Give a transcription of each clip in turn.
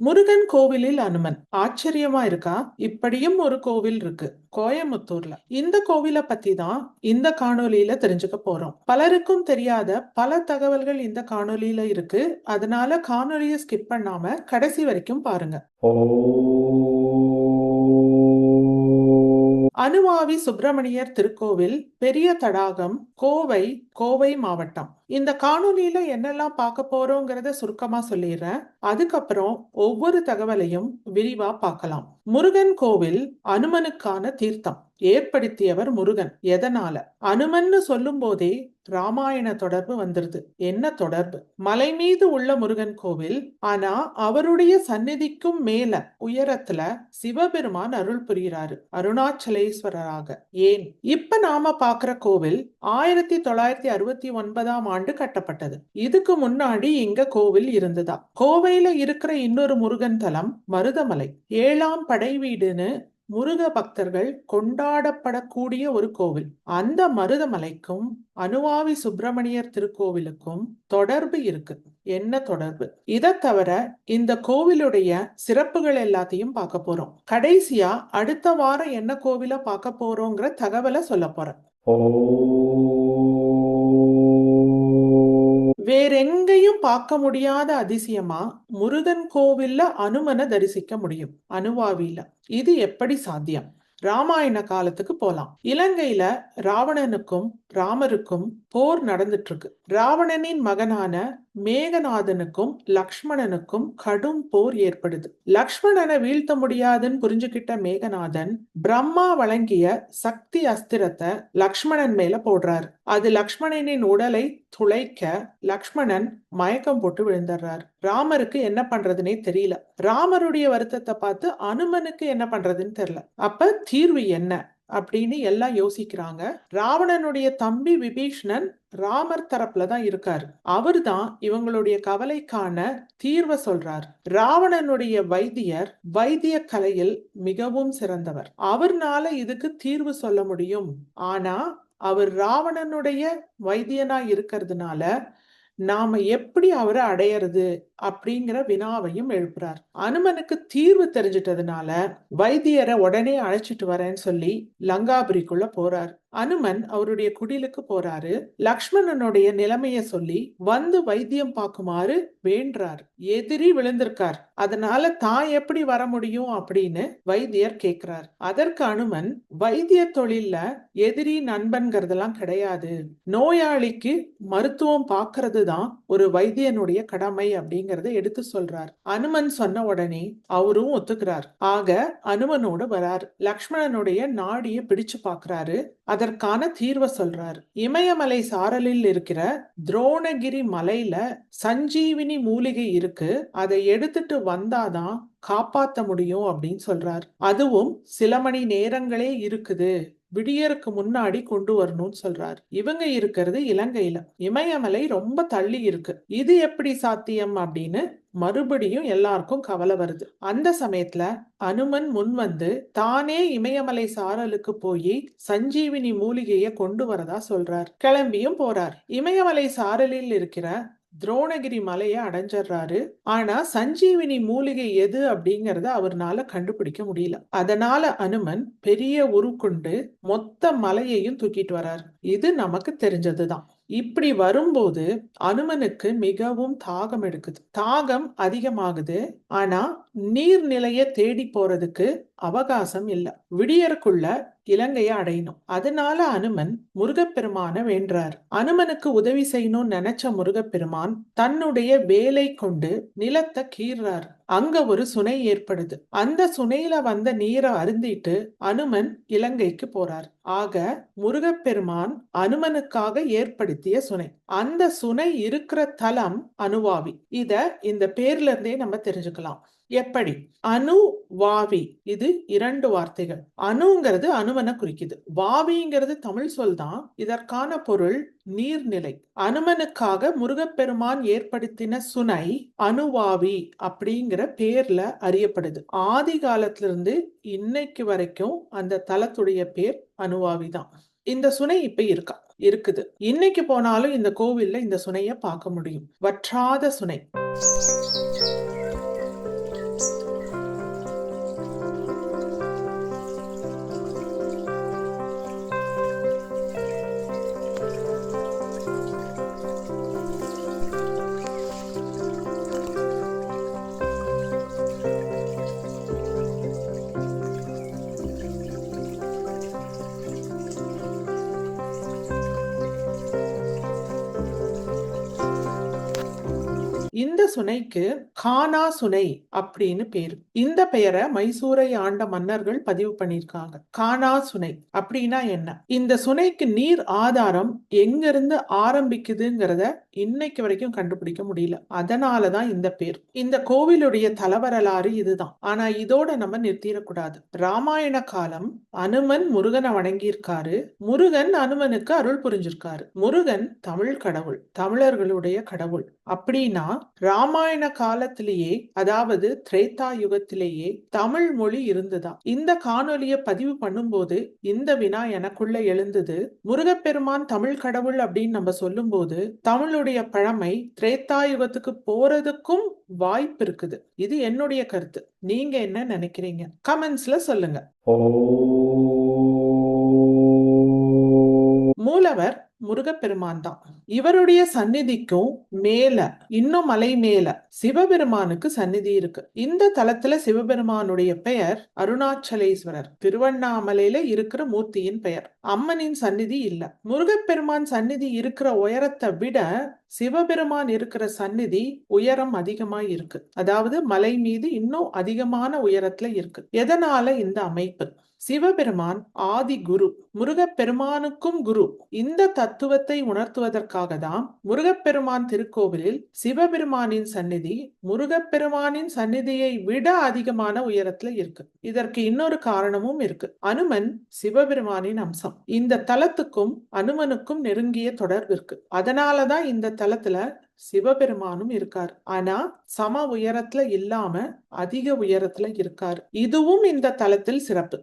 முருகன் கோவிலில் அனுமன். ஆச்சரியமா இருக்கா? இப்படியும் ஒரு கோவில் இருக்கு கோயமுத்தூர்ல. இந்த கோவிலை பத்தி தான் இந்த காணொலியில தெரிஞ்சுக்க போறோம். பலருக்கும் தெரியாத பல தகவல்கள் இந்த காணொலியில இருக்கு. அதனால காணொலியை ஸ்கிப் பண்ணாம கடைசி வரைக்கும் பாருங்க. அனுவாவி சுப்பிரமணியர் திருக்கோவில், பெரிய தடாகம், கோவை, கோவை மாவட்டம். இந்த காணொலியில என்னெல்லாம் பார்க்க போறோங்கிறத சுருக்கமா சொல்லிடுறேன். அதுக்கப்புறம் ஒவ்வொரு தகவலையும் விரிவா பார்க்கலாம். முருகன் கோவில் அனுமனுக்கான தீர்த்தம். ஏற்படுத்தியவர் முருகன். எதனால? அனுமன்னு சொல்லும் போதே ராமாயண தொடர்பு வந்துருது. என்ன தொடர்பு? மலை மீது உள்ள முருகன் கோவில். ஆனா அவருடைய சந்நிதிக்கும் மேல உயரத்துல சிவபெருமான் அருள் புரிகிறாரு, அருணாச்சலேஸ்வரராக. ஏன்? இப்ப நாம பாக்குற கோவில் 1969 கட்டப்பட்டது. இதுக்கு முன்னாடி இங்க கோவில் இருந்ததா? கோவையில இருக்கிற இன்னொரு முருகன் தலம் மருதமலை. 7ஆம் படை வீடுன்னு முருக பக்தர்கள் கொண்டாடப்படக்கூடிய ஒரு கோவில். அந்த மருதமலைக்கும் அனுவாவி சுப்பிரமணியர் திருக்கோவிலுக்கும் தொடர்பு இருக்கு. என்ன தொடர்பு? இதை தவிர இந்த கோவிலுடைய சிறப்புகள் எல்லாத்தையும் பார்க்க போறோம். கடைசியா அடுத்த வாரம் என்ன கோவிலை பார்க்க போறோங்கிற தகவலை சொல்ல போறேன். வேறெங்கேயும் பார்க்க முடியாத அதிசயமா முருகன் கோவில்ல அனுமனை தரிசிக்க முடியும், அனுவாவில. இது எப்படி சாத்தியம்? ராமாயண காலத்துக்கு போலாம். இலங்கையில ராவணனுக்கும் ராமருக்கும் போர் நடந்துட்டு இருக்கு. ராவணனின் மகனான மேகநாதனுக்கும் லக்ஷ்மணனுக்கும் கடும் போர் ஏற்படுது. லக்ஷ்மணனை வீழ்த்த முடியாதுன்னு புரிஞ்சுக்கிட்ட மேகநாதன் பிரம்மா வழங்கிய சக்தி அஸ்திரத்தை லக்ஷ்மணன் மேல போடுறாரு. அது லக்ஷ்மணனின் உடலை துளைக்க லக்ஷ்மணன் மயக்கம் போட்டு விழுந்துடுறாரு. ராமருக்கு என்ன பண்றதுன்னே தெரியல. ராமருடைய வருத்தத்தை பார்த்து அனுமனுக்கு என்ன பண்றதுன்னு தெரியல. அப்ப தீர்வு என்ன அப்படின்னு எல்லாம் யோசிக்கிறாங்க. ராவணனுடைய தம்பி விபீஷ்ணன் ராமர் தரப்புல தான் இருக்காரு. அவர் தான் இவங்களுடைய கவலைக்கான தீர்வை சொல்றார். ராவணனுடைய வைத்தியர் வைத்திய கலையில் மிகவும் சிறந்தவர். அவர்னால இதுக்கு தீர்வு சொல்ல முடியும். ஆனா அவர் ராவணனுடைய வைத்தியனா இருக்கிறதுனால நாம எப்படி அவரை அடையிறது அப்படிங்கிற வினாவையும் எழுப்புறார். அனுமனுக்கு தீர்வு தெரிஞ்சிட்டதுனால வைத்தியரை உடனே அழைச்சிட்டு வரேன்னு சொல்லி லங்காபுரிக்குள்ள போறார். அனுமன் அவருடைய குடிலுக்கு போறாரு. லக்ஷ்மணனுடைய நிலைமைய சொல்லி வந்து வைத்தியம் பார்க்குமாறு வேண்டார். எதிரி விழுந்திருக்கார், அதனால தான் எப்படி வர முடியும் அப்படின்னு வைத்தியர் கேட்கிறார். அதற்கு அனுமன் வைத்திய தொழில்ல எதிரி நண்பன்கிறதெல்லாம் கிடையாது, நோயாளிக்கு மருத்துவம் பார்க்கறது தான் ஒரு வைத்தியனுடைய கடமை அப்படிங்கறத எடுத்து சொல்றார். அனுமன் சொன்ன உடனே அவரும் ஒத்துக்கிறார். ஆக அனுமனோடு வரார். லக்ஷ்மணனுடைய நாடிய பிடிச்சு பாக்குறாரு. அதற்கான தீர்வை சொல்றாரு. இமயமலை சாரலில் இருக்கிற துரோணகிரி மலையில சஞ்சீவினி மூலிகை இருக்கு, அதை எடுத்துட்டு வந்தாதான் காப்பாத்த முடியும் அப்படின்னு சொல்றார். அதுவும் சில மணி நேரங்களே இருக்குது, விடியருக்கு முன்னாடி கொண்டு வரணும்னு சொல்றாரு. இவங்க இருக்கிறது இலங்கையில. இமயமலை ரொம்ப தள்ளி இருக்கு. இது எப்படி சாத்தியம் அப்படின்னு மறுபடியும் எல்லாருக்கும் கவலை வருது. அந்த சமயத்துல அனுமன் முன் வந்து தானே இமயமலை சாரலுக்கு போய் சஞ்சீவினி மூலிகையை கொண்டு வரதா சொல்றார். கிளம்பியும் போறார். இமயமலை சாரலில் இருக்கிற துரோணகிரி மலையை அடைஞ்சிடுறாரு. ஆனா சஞ்சீவினி மூலிகை எது அப்படிங்கறத அவர்னால கண்டுபிடிக்க முடியல. அதனால அனுமன் பெரிய உருக்குண்டு மொத்த மலையையும் தூக்கிட்டு வரார். இது நமக்கு தெரிஞ்சதுதான். இப்படி வரும்போது அனுமனுக்கு மிகவும் தாகம் எடுக்குது. தாகம் அதிகமாகுது. ஆனா நீர்நிலைய தேடி போறதுக்கு அவகாசம் இல்ல. விடியறக்குள்ள இலங்கையை அடையணும். அதனால அனுமன் முருகப்பெருமான வேண்டார். அனுமனுக்கு உதவி செய்யணும்னு நினைச்ச முருகப்பெருமான் தன்னுடைய வேலை கொண்டு நிலத்தை கீறார். அங்க ஒரு சுனை ஏற்படுது. அந்த சுனையில வந்த நீரை அருந்திட்டு அனுமன் இலங்கைக்கு போறார். ஆக முருகப்பெருமான் அனுமனுக்காக ஏற்படுத்திய சுனை. அந்த சுனை இருக்கிற தலம் அனுவாவி. இத இந்த பேர்ல இருந்தே நம்ம தெரிஞ்சுக்கலாம். எப்படி? அணு வாவி, இது 2 வார்த்தைகள். அணுங்கிறது அனுமனை குறிக்குது, வாவிங்கிறது தமிழ் சொல் தான். இதற்கான பொருள் நீர்நிலை. அனுமனுக்காக முருகப்பெருமான் ஏற்படுத்தின சுனை அணுவாவி அப்படிங்கிற பேர்ல அறியப்படுது. ஆதி காலத்துல இருந்து இன்னைக்கு வரைக்கும் அந்த தலத்துடைய பேர் அணுவாவி தான். இந்த சுனை இப்ப இருக்குது. இன்னைக்கு போனாலும் இந்த கோவில்ல இந்த சுனைய பார்க்க முடியும். வற்றாத சுனை. சுனைக்கு கானா சுனை அப்படின்னு பேரு. இந்த பெயரை மைசூரை ஆண்ட மன்னர்கள் பதிவு பண்ணிருக்காங்க. கானா சுனை அப்படின்னா என்ன? இந்த சுனைக்கு நீர் ஆதாரம் எங்கிருந்து ஆரம்பிக்குதுங்கிறத இன்னைக்கு வரைக்கும் கண்டுபிடிக்க முடியல. அதனாலதான் இந்த பேர். இந்த கோவிலுடைய தலவரலாறு இதுதான். ஆனா இதோட நம்ம நிறுத்திடக்கூடாது. ராமாயண காலம் அனுமன் முருகனை வணங்கியிருக்காரு. முருகன் அனுமனுக்கு அருள் புரிஞ்சிருக்காரு. முருகன் தமிழ் கடவுள், தமிழர்களுடைய கடவுள். அப்படின்னா ராமாயண காலத்திலேயே, அதாவது திரேதா யுகத்திலேயே தமிழ் மொழி இருந்ததா? இந்த காணொலியை பதிவு பண்ணும்போது இந்த வினா எனக்குள்ள எழுந்தது. முருகப்பெருமான் தமிழ் கடவுள் அப்படின்னு நம்ம சொல்லும் போது தமிழுடைய பழமை திரேதா யுகத்துக்கு போறதுக்கும் வாய்ப்பு இருக்குது. இது என்னுடைய கருத்து. நீங்க என்ன நினைக்கிறீங்க? கமெண்ட்ஸ்ல சொல்லுங்க. மூலவர் முருகப்பெருமான் தான். இவருடைய சந்நிதிக்கும் மேல, இன்னும் மலை மேல சிவபெருமானுக்கு சந்நிதி இருக்கு. இந்த தலத்துல சிவபெருமானுடைய பெயர் அருணாச்சலேஸ்வரர். திருவண்ணாமலையில இருக்கிற மூர்த்தியின் பெயர். அம்மனின் சந்நிதி இல்ல. முருகப்பெருமான் சந்நிதி இருக்கிற உயரத்தை விட சிவபெருமான் இருக்கிற சந்நிதி உயரம் அதிகமா இருக்கு. அதாவது மலை மீது இன்னும் அதிகமான உயரத்துல இருக்கு. எதனால இந்த அமைப்பு? சிவபெருமான் ஆதி குரு, முருகப்பெருமானுக்கும் குரு. இந்த தத்துவத்தை உணர்த்துவதற்காக தான் முருகப்பெருமான் திருக்கோவிலில் சிவபெருமானின் சந்நிதி முருகப்பெருமானின் சந்நிதியை விட அதிகமான உயரத்துல இருக்கு. இதற்கு இன்னொரு காரணமும் இருக்கு. அனுமன் சிவபெருமானின் அம்சம். இந்த தலத்துக்கும் அனுமனுக்கும் நெருங்கிய தொடர்பு இருக்கு. அதனாலதான் இந்த தலத்துல சிவபெருமானும் இருக்கார். ஆனா சம உயரத்துல இல்லாம அதிக உயரத்துல இருக்காரு. இதுவும் இந்த தலத்தில் சிறப்பு.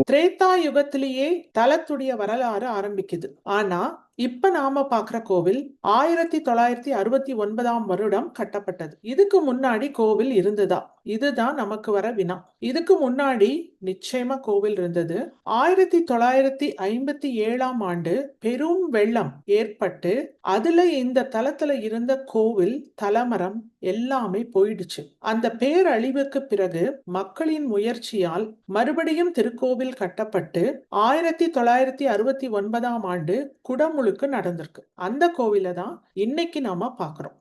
திரேதா யுகத்திலேயே தலத்துடைய வரலாறு ஆரம்பிக்குது. ஆனா இப்ப நாம பாக்குற கோவில் 1969 வருடம் கட்டப்பட்டது. இதுக்கு முன்னாடி கோவில் இருந்ததா? இதுதான் நமக்கு வர வினா. இதுக்கு முன்னாடி நிச்சயமா கோவில் இருந்தது. 1957 பெரும் வெள்ளம் ஏற்பட்டு அதுல இந்த தலத்துல இருந்த கோவில் தலமரம் எல்லாமே போயிடுச்சு. அந்த பேரழிவுக்கு பிறகு மக்களின் முயற்சியால் மறுபடியும் திருக்கோவில் கட்டப்பட்டு 1969 குடமுழுக்கு நடந்திருக்கு. அந்த கோவில தான் இன்னைக்கு நாம பாக்குறோம்.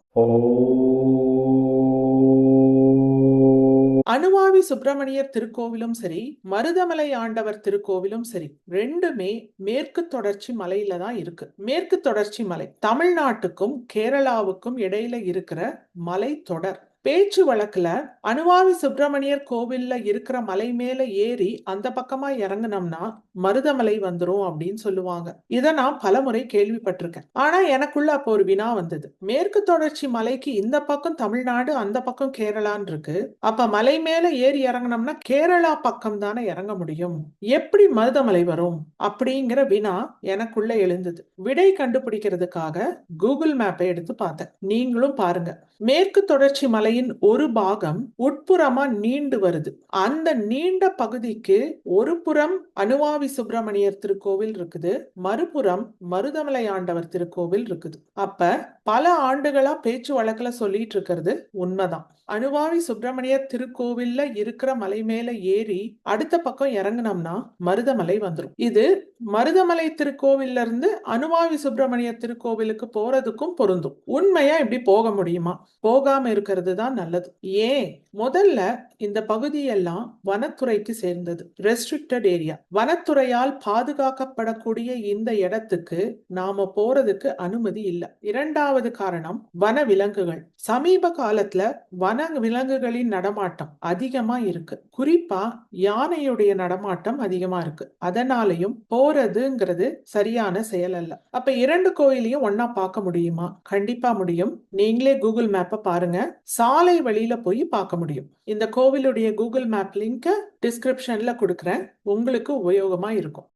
அனுவாவி சுப்பிரமணியர் திருக்கோவிலும் சரி, மருதமலை ஆண்டவர் திருக்கோவிலும் சரி, ரெண்டுமே மேற்கு தொடர்ச்சி மலையில தான் இருக்கு. மேற்கு தொடர்ச்சி மலை தமிழ்நாட்டுக்கும் கேரளாவுக்கும் இடையில இருக்கிற மலை தொடர். பேச்சு வழக்குல அனுவாவி சுப்பிரமணியர் கோவில்ல இருக்கிற மலை மேல ஏறி அந்த பக்கமா இறங்குனோம்னா மருதமலை வந்துரும் அப்படின்னு சொல்லுவாங்க. இத நான் பலமுறை கேள்விப்பட்டிருக்கேன். ஆனா எனக்குள்ள அப்போ ஒரு வினா வந்தது. மேற்கு தொடர்ச்சி மலைக்கு இந்த பக்கம் தமிழ்நாடு, அந்த பக்கம் கேரளான்னு இருக்கு. அப்ப மலை மேல ஏறி இறங்கினோம்னா கேரளா பக்கம் தானே இறங்க முடியும். எப்படி மருதமலை வரும் அப்படிங்கிற வினா எனக்குள்ள எழுந்தது. விடை கண்டுபிடிக்கிறதுக்காக கூகுள் மேப்பை எடுத்து பார்த்தேன். நீங்களும் பாருங்க. மேற்கு தொடர்ச்சி மலையின் ஒரு பாகம் உட்புறமா நீண்டு வருது. அந்த நீண்ட பகுதிக்கு ஒரு புறம் அனுவாவி சுப்பிரமணியர் திருக்கோவில் இருக்குது, மறுபுறம் மருதமலை ஆண்டவர் திருக்கோவில் இருக்குது. அப்ப பல ஆண்டுகளா பேச்சு வழக்குல சொல்லிட்டு இருக்கிறது உண்மைதான். அனுவாவி சுப்பிரமணியர் திருக்கோவில்ல இருக்கிற மலை மேல ஏறி அடுத்த பக்கம் இறங்கினோம்னா மருதமலை வந்துடும். இது மருதமலை திருக்கோவில்ல இருந்து அனுவாவி சுப்பிரமணியர் திருக்கோவிலுக்கு போறதுக்கும் பொருந்தும். உண்மையா இப்படி போக முடியுமா? போகாம இருக்கிறது தான் நல்லது. ஏன்? முதல்ல இந்த பகுதியெல்லாம் வனத்துறைக்கு சேர்ந்தது, ரெஸ்ட்ரிக்டட் ஏரியா. வனத்துறையால் பாதுகாக்கப்படக்கூடிய இந்த இடத்துக்கு நாம போறதுக்கு அனுமதி இல்ல. இரண்டாவது காரணம் வன விலங்குகள். சமீப காலத்துல வன விலங்குகளின் நடமாட்டம் அதிகமா இருக்கு. குறிப்பா யானையுடைய நடமாட்டம் அதிகமா இருக்கு. அதனாலையும் போறதுங்கிறது சரியான செயல் அல்ல. அப்ப இரண்டு கோயிலையும் ஒன்னா பார்க்க முடியுமா? கண்டிப்பா முடியும். நீங்களே கூகுள் மேப்பை பாருங்க. சாலை வழியில போய் பார்க்க முடியும். இந்த கோவிலுடைய கூகுள் மேப் லிங்க் டிஸ்கிரிப்ஷன்ல கொடுக்கிறேன். உங்களுக்கு உபயோகமா இருக்கும்.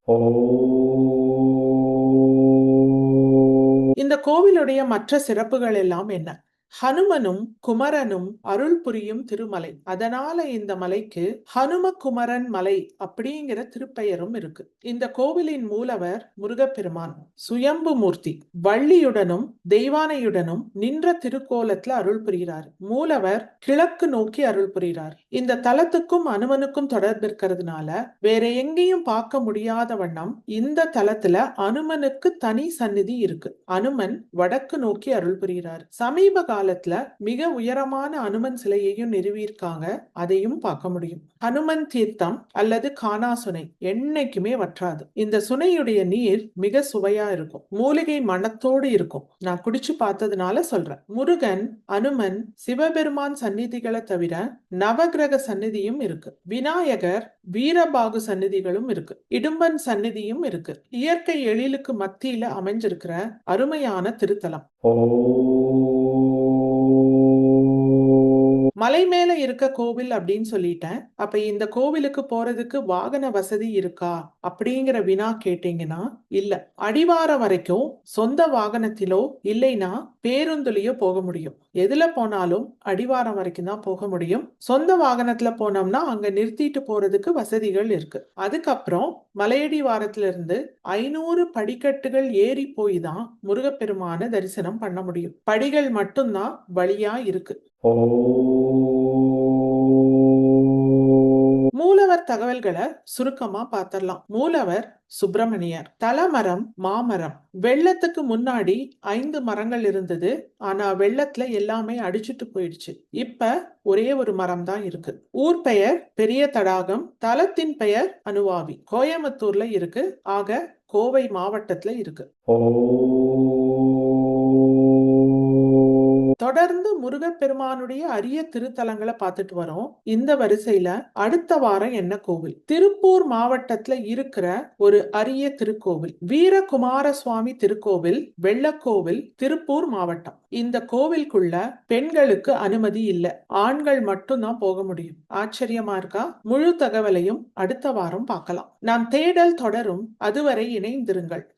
இந்த கோவிலுடைய மற்ற சிறப்புகள் எல்லாம் என்ன? ஹனுமனும் குமரனும் அருள் புரியும் திருமலை. அதனால இந்த மலைக்கு ஹனும குமரன் மலை அப்படிங்கிற திருப்பெயரும் இருக்கு. இந்த கோவிலின் மூலவர் முருகப்பெருமான் சுயம்பு மூர்த்தி, வள்ளியுடனும் தெய்வானையுடனும் நின்ற திருக்கோலத்துல அருள் புரிகிறார். மூலவர் கிழக்கு நோக்கி அருள் புரிகிறார். இந்த தலத்துக்கும் அனுமனுக்கும் தொடர்பு இருக்கிறதுனால வேற எங்கேயும் பார்க்க முடியாத வண்ணம் இந்த தலத்துல அனுமனுக்கு தனி சந்நிதி இருக்கு. அனுமன் வடக்கு நோக்கி அருள் புரிகிறார். சமீப காலத்துல மிக உயரமான அனுமன் சிலையையும் நிறுவியிருக்காங்க. அதையும் பார்க்க முடியும். ஹனுமன் தீர்த்தம் அல்லது கானா சுனை என்னைக்குமே வற்றாது. இந்த சுனையுடைய நீர் மிக சுவையா இருக்கும். மூலிகை மணத்தோடு இருக்கும். நான் குடிச்சு பார்த்ததுனால சொல்றேன். முருகன், அனுமன், சிவபெருமான் சந்நிதிகளை தவிர நவகிரக சந்நிதியும் இருக்கு. விநாயகர், வீரபாகு சந்நிதிகளும் இருக்கு. இடும்பன் சந்நிதியும் இருக்கு. இயற்கை எழிலுக்கு மத்தியில அமைஞ்சிருக்கிற அருமையான திருத்தலம். மலை மேல இருக்க கோவில் அப்படின்னு சொல்லிட்டேன். அப்ப இந்த கோவிலுக்கு போறதுக்கு வாகன வசதி இருக்கா அப்படிங்கிற வினா கேட்டீங்கன்னா இல்ல. அடிவாரம் வரைக்கும் சொந்த வாகனத்திலோ இல்லைன்னா பேருந்துலயோ போக முடியும். எதுல போனாலும் அடிவாரம் வரைக்கும் தான் போக முடியும். சொந்த வாகனத்துல போனோம்னா அங்க நிறுத்திட்டு போறதுக்கு வசதிகள் இருக்கு. அதுக்கப்புறம் மலையடிவாரத்துல இருந்து 500 படிக்கட்டுகள் ஏறி போய் தான் முருகப்பெருமான தரிசனம் பண்ண முடியும். படிகள் மட்டும்தான் வழியா இருக்கு. மூலவர் தகவல்களை சுருக்கமா பார்த்தரலாம். மூலவர் சுப்பிரமணியர். தலமரம் மாமரம். வெள்ளத்துக்கு முன்னாடி 5 மரங்கள் இருந்தது. ஆனா வெள்ளத்துல எல்லாமே அடிச்சுட்டு போயிடுச்சு. இப்ப ஒரே ஒரு மரம் தான் இருக்கு. ஊர் பெயர் பெரிய தடாகம். தலத்தின் பெயர் அனுவாவி. கோயம்புத்தூர்ல இருக்கு. ஆக கோவை மாவட்டத்துல இருக்கு. தொடர்ந்து முருகப்பெருமானுடைய அரிய திருத்தலங்களை பார்த்துட்டு வரோம். இந்த வரிசையில அடுத்த வாரம் என்ன கோவில்? திருப்பூர் மாவட்டத்துல இருக்கிற ஒரு அரிய திருக்கோவில், வீரகுமார சுவாமி திருக்கோவில், வெள்ளக்கோவில், திருப்பூர் மாவட்டம். இந்த கோவிலுக்குள்ள பெண்களுக்கு அனுமதி இல்ல. ஆண்கள் மட்டும்தான் போக முடியும். ஆச்சரியமா இருக்கா? முழு தகவலையும் அடுத்த வாரம் பார்க்கலாம். நாம் தேடல் தொடரும். அதுவரை இணைந்திருங்கள்.